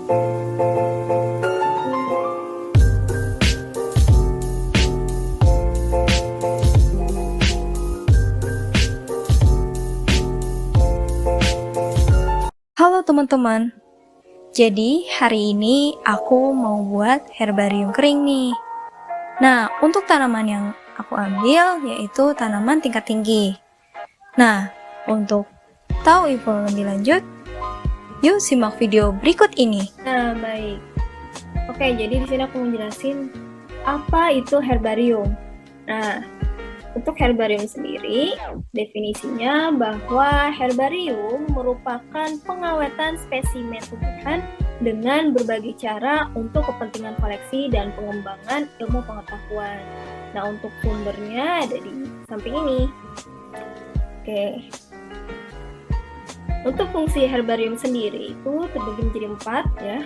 Halo teman-teman, jadi hari ini aku mau buat herbarium kering nih. Nah, untuk tanaman yang aku ambil yaitu tanaman tingkat tinggi. Nah, untuk tahu info lebih lanjut, yuk simak video berikut ini. Nah, baik. Oke, jadi di sini aku mau jelasin apa itu herbarium. Nah, untuk herbarium sendiri, definisinya bahwa herbarium merupakan pengawetan spesimen tumbuhan dengan berbagai cara untuk kepentingan koleksi dan pengembangan ilmu pengetahuan. Nah, untuk sumbernya ada di samping ini. Oke. Untuk fungsi herbarium sendiri itu terbagi menjadi 4 ya,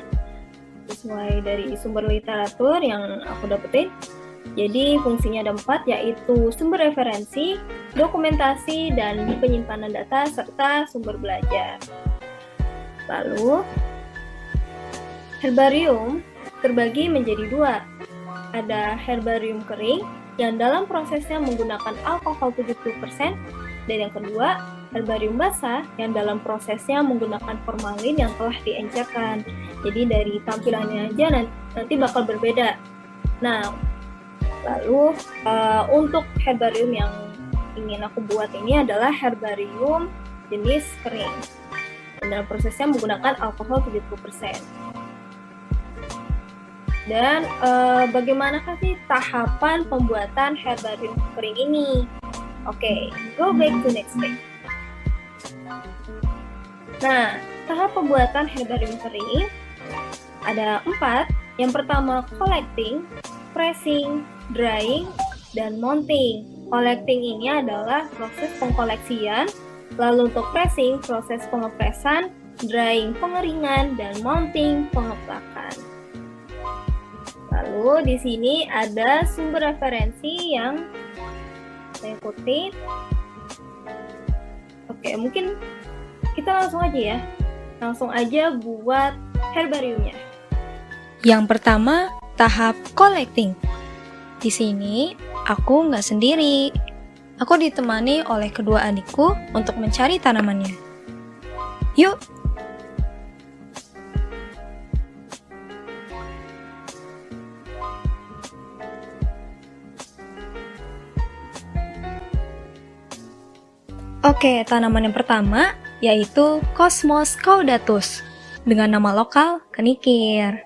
sesuai dari sumber literatur yang aku dapetin. Jadi fungsinya ada 4, yaitu sumber referensi, dokumentasi, dan penyimpanan data, serta sumber belajar. Lalu, herbarium terbagi menjadi 2. Ada herbarium kering, yang dalam prosesnya menggunakan alkohol 70%, dan yang kedua, herbarium basah, yang dalam prosesnya menggunakan formalin yang telah diencerkan. Jadi dari tampilannya aja nanti bakal berbeda. Nah, lalu untuk herbarium yang ingin aku buat ini adalah herbarium jenis kering. Dan dalam prosesnya menggunakan alkohol 70%. Dan bagaimanakah sih tahapan pembuatan herbarium kering ini? Oke, go back to next page. Nah, tahap pembuatan herbarium kering ada 4. Yang pertama, collecting, pressing, drying, dan mounting. Collecting ini adalah proses pengkoleksian, lalu untuk pressing, proses pengepresan, drying, pengeringan, dan mounting, pengeplakan. Lalu di sini ada sumber referensi yang saya kutip. Oke, mungkin kita langsung aja buat herbariumnya. Yang pertama, tahap collecting. Di sini aku nggak sendiri. Aku ditemani oleh kedua adikku untuk mencari tanamannya. Yuk! Oke, tanaman yang pertama yaitu Cosmos caudatus dengan nama lokal kenikir.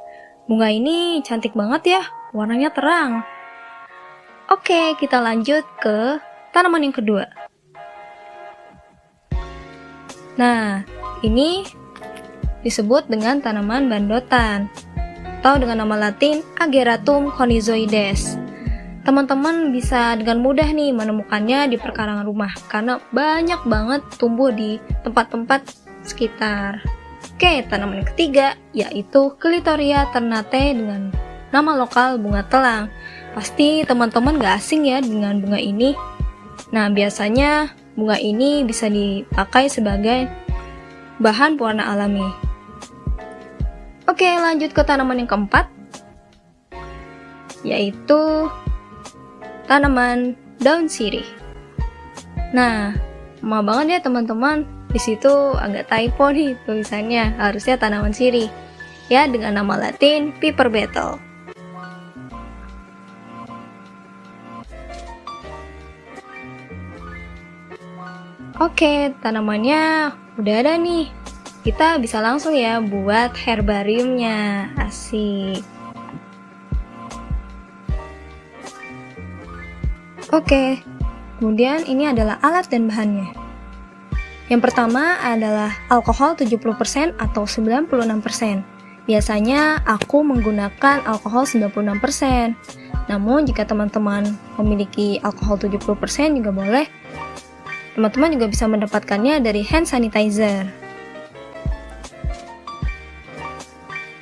Bunga ini cantik banget ya, warnanya terang. Oke, kita lanjut ke tanaman yang kedua. Nah, ini disebut dengan tanaman bandotan atau dengan nama latin Ageratum conizoides. Teman-teman bisa dengan mudah nih menemukannya di perkarangan rumah karena banyak banget tumbuh di tempat-tempat sekitar. Oke, tanaman yang ketiga yaitu Clitoria ternate dengan nama lokal bunga telang. Pasti teman-teman gak asing ya dengan bunga ini. Nah, biasanya bunga ini bisa dipakai sebagai bahan pewarna alami. Oke, lanjut ke tanaman yang keempat yaitu tanaman daun sirih. Nah, lama banget ya teman-teman. Di situ agak typo nih tulisannya. Harusnya tanaman sirih. Ya, dengan nama latin Piper beetle. Oke, tanamannya udah ada nih. Kita bisa langsung ya buat herbariumnya. Asik. Oke, kemudian ini adalah alat dan bahannya. Yang pertama adalah alkohol 70% atau 96%. Biasanya aku menggunakan alkohol 96%. Namun jika teman-teman memiliki alkohol 70% juga boleh. Teman-teman juga bisa mendapatkannya dari hand sanitizer.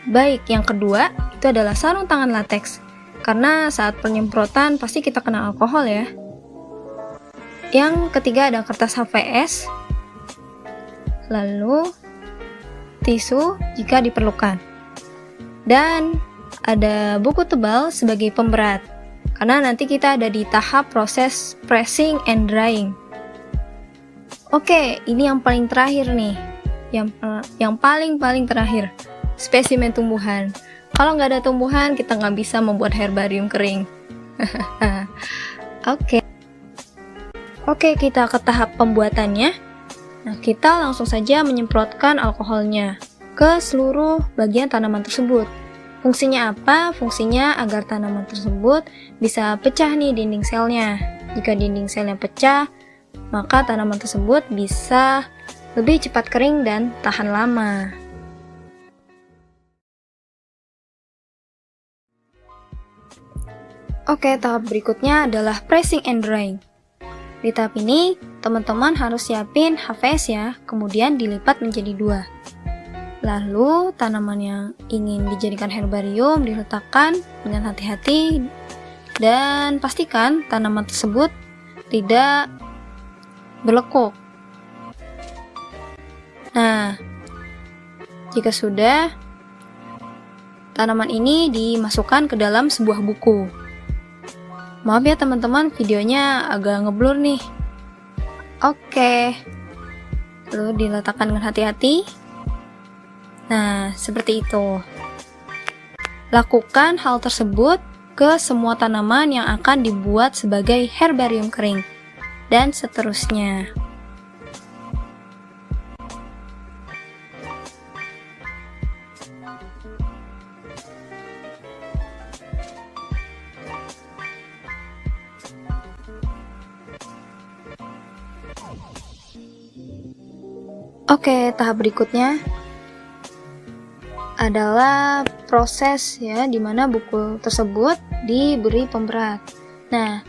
Baik, yang kedua itu adalah sarung tangan latex. Karena saat penyemprotan pasti kita kena alkohol ya. Yang ketiga ada kertas HVS. Lalu tisu jika diperlukan. Dan ada buku tebal sebagai pemberat, karena nanti kita ada di tahap proses pressing and drying. Oke, ini yang paling terakhir nih, yang paling terakhir, spesimen tumbuhan. Kalau nggak ada tumbuhan, kita nggak bisa membuat herbarium kering. Oke, kita ke tahap pembuatannya. Nah, kita langsung saja menyemprotkan alkoholnya ke seluruh bagian tanaman tersebut. Fungsinya apa? Fungsinya agar tanaman tersebut bisa pecah nih dinding selnya. Jika dinding selnya pecah, maka tanaman tersebut bisa lebih cepat kering dan tahan lama. Oke, tahap berikutnya adalah pressing and drying. Di tahap ini, teman-teman harus siapin HVS ya, kemudian dilipat menjadi 2. Lalu, tanaman yang ingin dijadikan herbarium diletakkan dengan hati-hati dan pastikan tanaman tersebut tidak berlekuk. Nah, jika sudah, tanaman ini dimasukkan ke dalam sebuah buku. Maaf ya teman-teman, videonya agak ngeblur nih. Oke, lalu diletakkan dengan hati-hati. Nah, seperti itu. Lakukan hal tersebut ke semua tanaman yang akan dibuat sebagai herbarium kering, dan seterusnya. Oke, tahap berikutnya adalah proses ya, di mana buku tersebut diberi pemberat. Nah,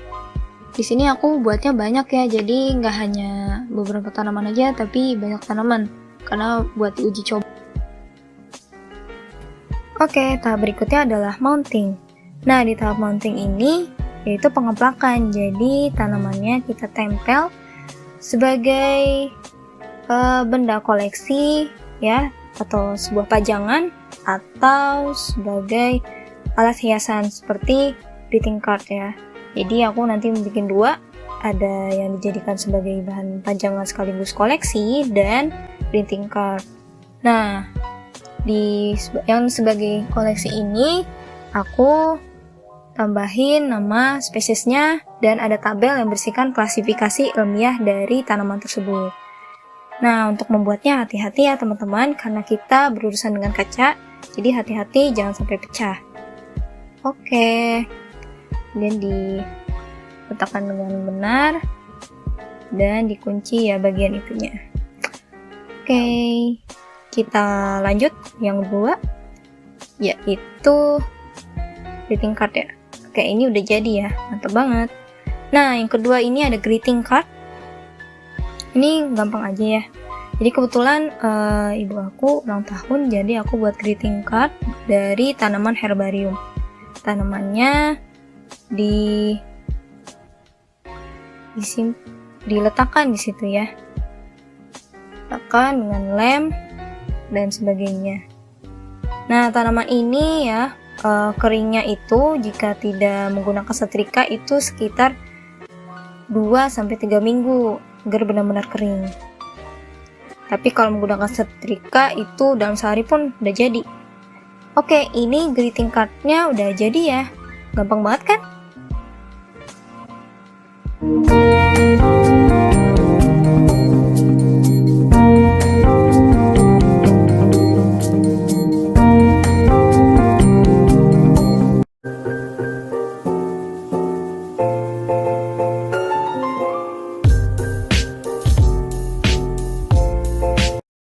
di sini aku buatnya banyak ya, jadi nggak hanya beberapa tanaman aja, tapi banyak tanaman karena buat diuji coba. Oke, tahap berikutnya adalah mounting. Nah, di tahap mounting ini yaitu pengeplakan. Jadi tanamannya kita tempel sebagai benda koleksi ya, atau sebuah pajangan, atau sebagai alat hiasan seperti greeting card ya. Jadi aku nanti bikin 2, ada yang dijadikan sebagai bahan pajangan sekaligus koleksi dan greeting card. Nah, yang sebagai koleksi ini aku tambahin nama spesiesnya dan ada tabel yang berisikan klasifikasi ilmiah dari tanaman tersebut. Nah, untuk membuatnya hati-hati ya teman-teman, karena kita berurusan dengan kaca, jadi hati-hati jangan sampai pecah. Oke, kemudian diletakkan dengan benar dan dikunci ya bagian itunya. Oke, kita lanjut yang kedua, yaitu greeting card ya. Oke, ini udah jadi ya, mantap banget. Nah, yang kedua ini ada greeting card. Ini gampang aja ya. Jadi kebetulan ibu aku ulang tahun, jadi aku buat greeting card dari tanaman herbarium. Tanamannya diletakkan di situ ya. Letakkan dengan lem dan sebagainya. Nah, tanaman ini ya keringnya itu jika tidak menggunakan setrika itu sekitar 2-3 minggu agar benar-benar kering. Tapi kalau menggunakan setrika itu dalam sehari pun udah jadi. Oke, ini greeting cardnya udah jadi ya. Gampang banget kan?